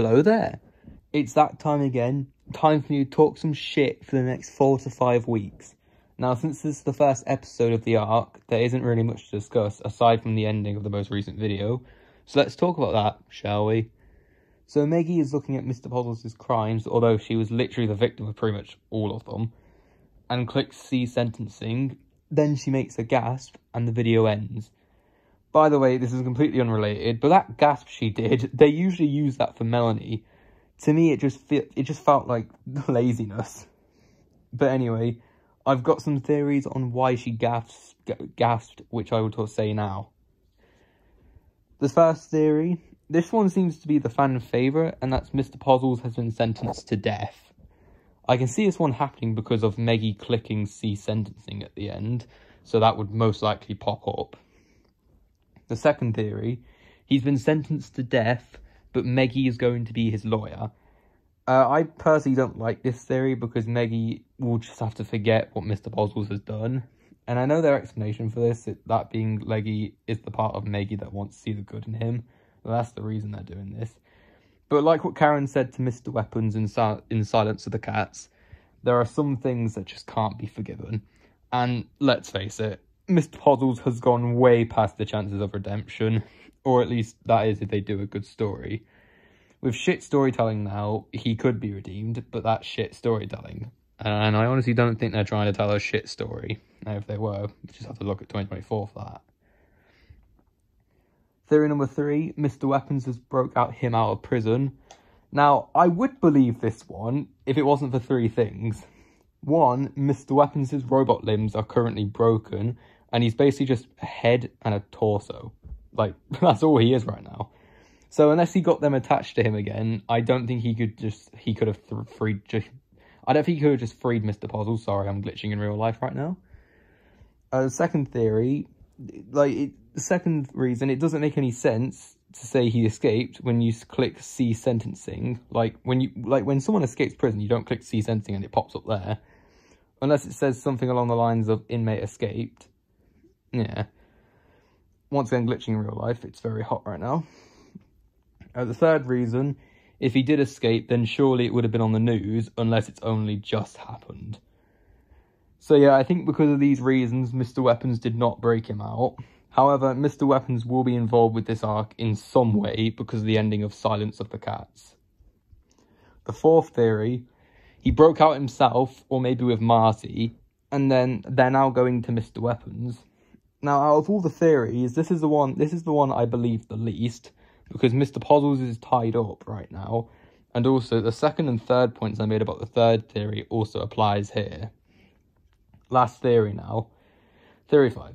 Hello there. It's that time again. Time for me to talk some shit for the next 4 to 5 weeks. Now, since this is the first episode of the arc, there isn't really much to discuss aside from the ending of the most recent video. So let's talk about that, shall we? So Meggy is looking at Mr. Puzzles' crimes, although she was literally the victim of pretty much all of them, and clicks C sentencing. Then she makes a gasp, and the video ends. By the way, this is completely unrelated, but that gasp she did, they usually use that for Melanie. To me, it just felt like laziness. But anyway, I've got some theories on why she gasped, which I will say now. The first theory, this one seems to be the fan favourite, and that's Mr. Puzzles has been sentenced to death. I can see this one happening because of Meggy clicking C sentencing at the end, so that would most likely pop up. The second theory, he's been sentenced to death, but Meggy is going to be his lawyer. I personally don't like this theory because Meggy will just have to forget what Mr. Puzzles has done. And I know their explanation for this, that being Leggy is the part of Meggy that wants to see the good in him. Well, that's the reason they're doing this. But like what Karen said to Mr. Weapons in Silence of the Cats, there are some things that just can't be forgiven. And let's face it, Mr. Puzzles has gone way past the chances of redemption, or at least that is if they do a good story. With shit storytelling now, he could be redeemed, but that's shit storytelling. And I honestly don't think they're trying to tell a shit story. Now, if they were, we just have to look at 2024 for that. Theory number 3, Mr. Weapons has broke him out of prison. Now, I would believe this one if it wasn't for 3 things. 1, Mr. Weapons' robot limbs are currently broken, and he's basically just a head and a torso. Like, that's all he is right now. So unless he got them attached to him again, I don't think he could have freed Mr. Puzzle. Sorry, I'm glitching in real life right now. The second theory, the second reason, it doesn't make any sense to say he escaped when you click C sentencing. When someone escapes prison, you don't click C sentencing and it pops up there. Unless it says something along the lines of inmate escaped. Yeah. Once again, glitching in real life. It's very hot right now. The third reason, if he did escape, then surely it would have been on the news, unless it's only just happened. So yeah, I think because of these reasons, Mr. Weapons did not break him out. However, Mr. Weapons will be involved with this arc in some way because of the ending of Silence of the Cats. The fourth theory, he broke out himself, or maybe with Marty, and then they're now going to Mr. Weapons. Now, out of all the theories, this is the one I believe the least, because Mr. Puzzles is tied up right now, and also the second and third points I made about the third theory also applies here. Last theory now. Theory 5.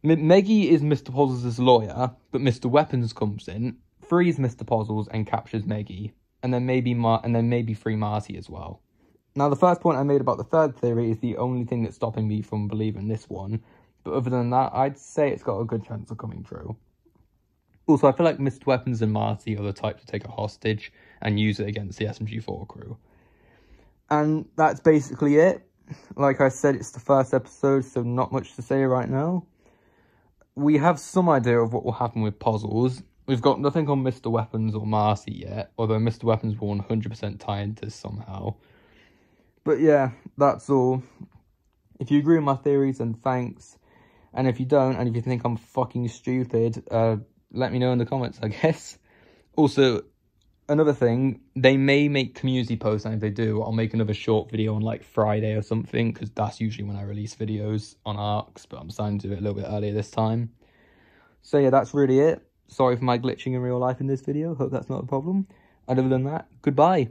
Meggy is Mr. Puzzles' lawyer, but Mr. Weapons comes in, frees Mr. Puzzles, and captures Meggy, and then maybe free Marty as well. Now, the first point I made about the third theory is the only thing that's stopping me from believing this one. But other than that, I'd say it's got a good chance of coming true. Also, I feel like Mr. Weapons and Marty are the type to take a hostage and use it against the SMG4 crew. And that's basically it. Like I said, it's the first episode, so not much to say right now. We have some idea of what will happen with Puzzles. We've got nothing on Mr. Weapons or Marty yet, although Mr. Weapons will 100% tie into this somehow. But yeah, that's all. If you agree with my theories, then thanks. And if you don't, and if you think I'm fucking stupid, let me know in the comments, I guess. Also, another thing, they may make community posts, and if they do, I'll make another short video on, like, Friday or something, because that's usually when I release videos on arcs, but I'm starting to do it a little bit earlier this time. So yeah, that's really it. Sorry for my glitching in real life in this video, hope that's not a problem. And other than that, goodbye.